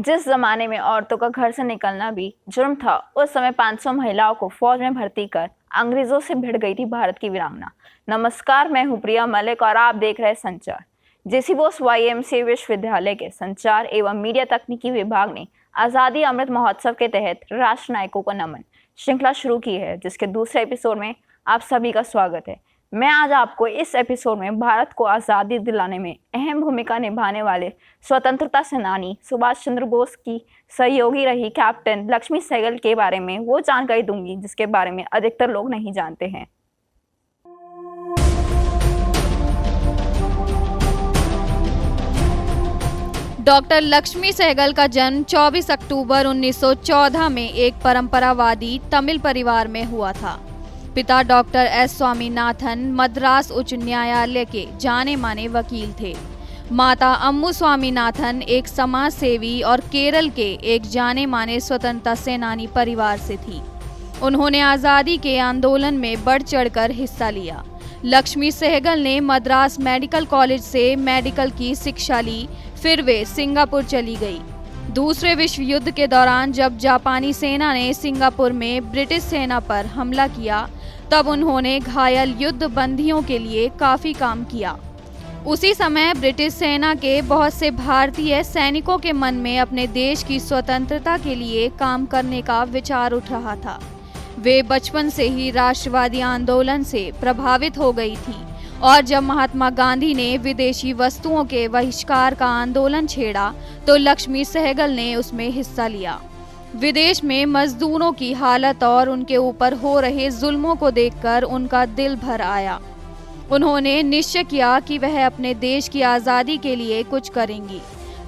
जिस जमाने में औरतों का घर से निकलना भी जुर्म था, उस समय 500 महिलाओं को फौज में भर्ती कर अंग्रेजों से भिड़ गई थी भारत की वीरांगना। नमस्कार, मैं हूं प्रिया मलिक और आप देख रहे हैं संचार। जेसी बोस YMCA विश्वविद्यालय के संचार एवं मीडिया तकनीकी विभाग ने आजादी अमृत महोत्सव के तहत राष्ट्र नायकों को नमन श्रृंखला शुरू की है, जिसके दूसरे एपिसोड में आप सभी का स्वागत है। मैं आज आपको इस एपिसोड में भारत को आज़ादी दिलाने में अहम भूमिका निभाने वाले स्वतंत्रता सेनानी सुभाष चंद्र बोस की सहयोगी रही कैप्टन लक्ष्मी सहगल के बारे में वो जानकारी दूंगी जिसके बारे में अधिकतर लोग नहीं जानते हैं। डॉक्टर लक्ष्मी सहगल का जन्म 24 अक्टूबर 1914 में एक परंपरावादी तमिल परिवार में हुआ था। पिता डॉक्टर S स्वामीनाथन मद्रास उच्च न्यायालय के जाने माने वकील थे। माता अम्मू स्वामीनाथन एक समाज सेवी और केरल के एक जाने माने स्वतंत्रता सेनानी परिवार से थी। उन्होंने आज़ादी के आंदोलन में बढ़ चढ़कर हिस्सा लिया। लक्ष्मी सहगल ने मद्रास मेडिकल कॉलेज से मेडिकल की शिक्षा ली, फिर वे सिंगापुर चली गई। दूसरे विश्व युद्ध के दौरान जब जापानी सेना ने सिंगापुर में ब्रिटिश सेना पर हमला किया, तब उन्होंने घायल युद्ध बंदियों के लिए काफ़ी काम किया। उसी समय ब्रिटिश सेना के बहुत से भारतीय सैनिकों के मन में अपने देश की स्वतंत्रता के लिए काम करने का विचार उठ रहा था। वे बचपन से ही राष्ट्रवादी आंदोलन से प्रभावित हो गई थी और जब महात्मा गांधी ने विदेशी वस्तुओं के बहिष्कार का आंदोलन छेड़ा तो लक्ष्मी सहगल ने उसमें हिस्सा लिया। विदेश में मजदूरों की हालत और उनके ऊपर हो रहे जुल्मों को देखकर उनका दिल भर आया। उन्होंने निश्चय किया कि वह अपने देश की आज़ादी के लिए कुछ करेंगी।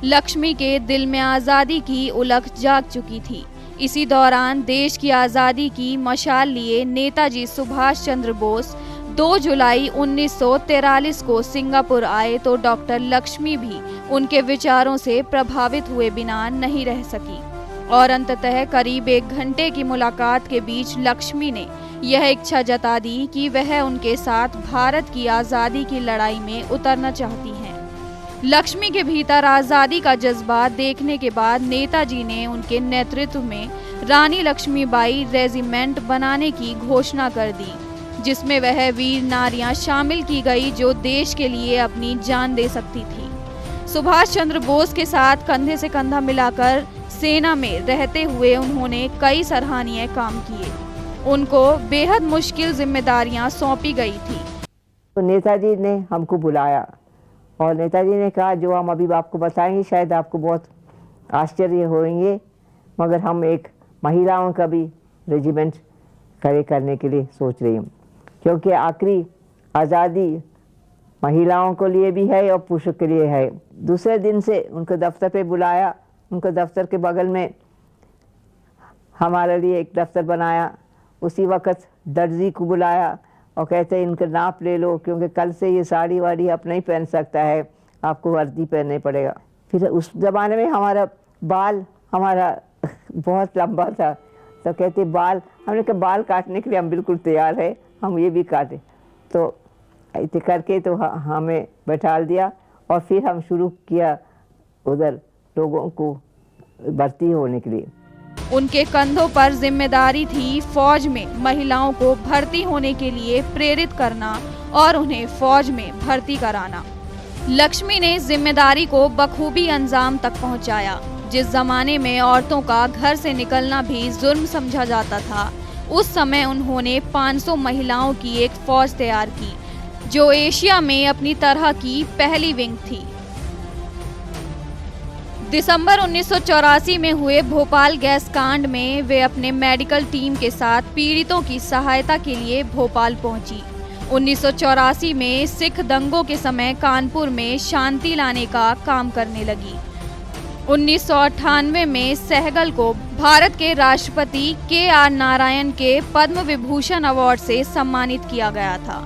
लक्ष्मी के दिल में आज़ादी की उलक जाग चुकी थी। इसी दौरान देश की आज़ादी की मशाल लिए नेताजी सुभाष चंद्र बोस 2 जुलाई 1943 को सिंगापुर आए तो डॉक्टर लक्ष्मी भी उनके विचारों से प्रभावित हुए बिना नहीं रह सकी और अंततः करीब 1 घंटे की मुलाकात के बीच लक्ष्मी ने यह इच्छा जता दी कि वह उनके साथ भारत की आज़ादी की लड़ाई में उतरना चाहती हैं। लक्ष्मी के भीतर आज़ादी का जज्बा देखने के बाद नेताजी ने उनके नेतृत्व में रानी लक्ष्मीबाई रेजिमेंट बनाने की घोषणा कर दी, जिसमें वह वीर नारियां शामिल की गई जो देश के लिए अपनी जान दे सकती थी। सुभाष चंद्र बोस के साथ कंधे से कंधा मिलाकर सेना में रहते हुए उन्होंने कई सराहनीय काम किए। उनको बेहद मुश्किल जिम्मेदारियां सौंपी गई थी। तो नेताजी ने हमको बुलाया और नेताजी ने कहा जो हम अभी आपको बताएंगे शायद आपको बहुत आश्चर्य होंगे, मगर हम एक महिलाओं का भी रेजिमेंट खड़े करने के लिए सोच रही हूँ, क्योंकि आखिरी आज़ादी महिलाओं को लिए भी है और पुरुषों के लिए है। दूसरे दिन से उनको दफ्तर पे बुलाया। उनको दफ्तर के बगल में हमारे लिए एक दफ्तर बनाया। उसी वक्त दर्जी को बुलाया और कहते हैं इनका नाप ले लो, क्योंकि कल से ये साड़ी वाड़ी आप नहीं पहन सकता है, आपको वर्दी पहनने पड़ेगा। फिर उस ज़माने में हमारा बाल बहुत लंबा था, तो कहते बाल, हमने कहा बाल काटने के लिए हम बिल्कुल तैयार है, हम ये भी काटें। तो ऐसे करके तो हमें बैठा दिया और फिर हम शुरू किया उधर लोगों को भर्ती होने के लिए। उनके कंधों पर जिम्मेदारी थी फौज में महिलाओं को भर्ती होने के लिए प्रेरित करना और उन्हें फौज में भर्ती कराना। लक्ष्मी ने जिम्मेदारी को बखूबी अंजाम तक पहुंचाया। जिस जमाने में औरतों का घर से निकलना भी जुर्म समझा जाता था, उस समय उन्होंने 500 महिलाओं की एक फौज तैयार की, जो एशिया में अपनी तरह की पहली विंग थी। दिसंबर 1984 में हुए भोपाल गैस कांड में वे अपने मेडिकल टीम के साथ पीड़ितों की सहायता के लिए भोपाल पहुंची। 1984 में सिख दंगों के समय कानपुर में शांति लाने का काम करने लगी। 1998 में सहगल को भारत के राष्ट्रपति KR नारायण के पद्म विभूषण अवार्ड से सम्मानित किया गया था।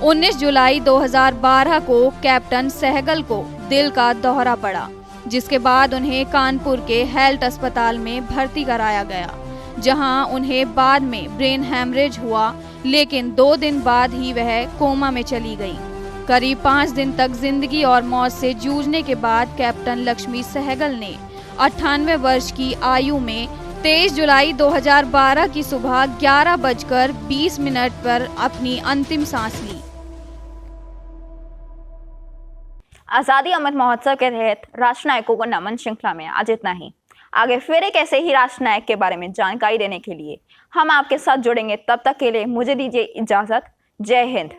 19 जुलाई 2012 को कैप्टन सहगल को दिल का दौरा पड़ा, जिसके बाद उन्हें कानपुर के हेल्थ अस्पताल में भर्ती कराया गया, जहां उन्हें बाद में ब्रेन हैमरेज हुआ, लेकिन 2 दिन बाद ही वह कोमा में चली गई। करीब 5 दिन तक जिंदगी और मौत से जूझने के बाद कैप्टन लक्ष्मी सहगल ने 98 वर्ष की आयु में 23 जुलाई 2012 की सुबह 11:20 पर अपनी अंतिम सांस ली। आजादी अमृत महोत्सव के तहत राष्ट्र नायकों को नमन श्रृंखला में आज इतना ही। आगे फिर एक ऐसे ही राष्ट्र नायक के बारे में जानकारी देने के लिए हम आपके साथ जुड़ेंगे। तब तक के लिए मुझे दीजिए इजाजत। जय हिंद।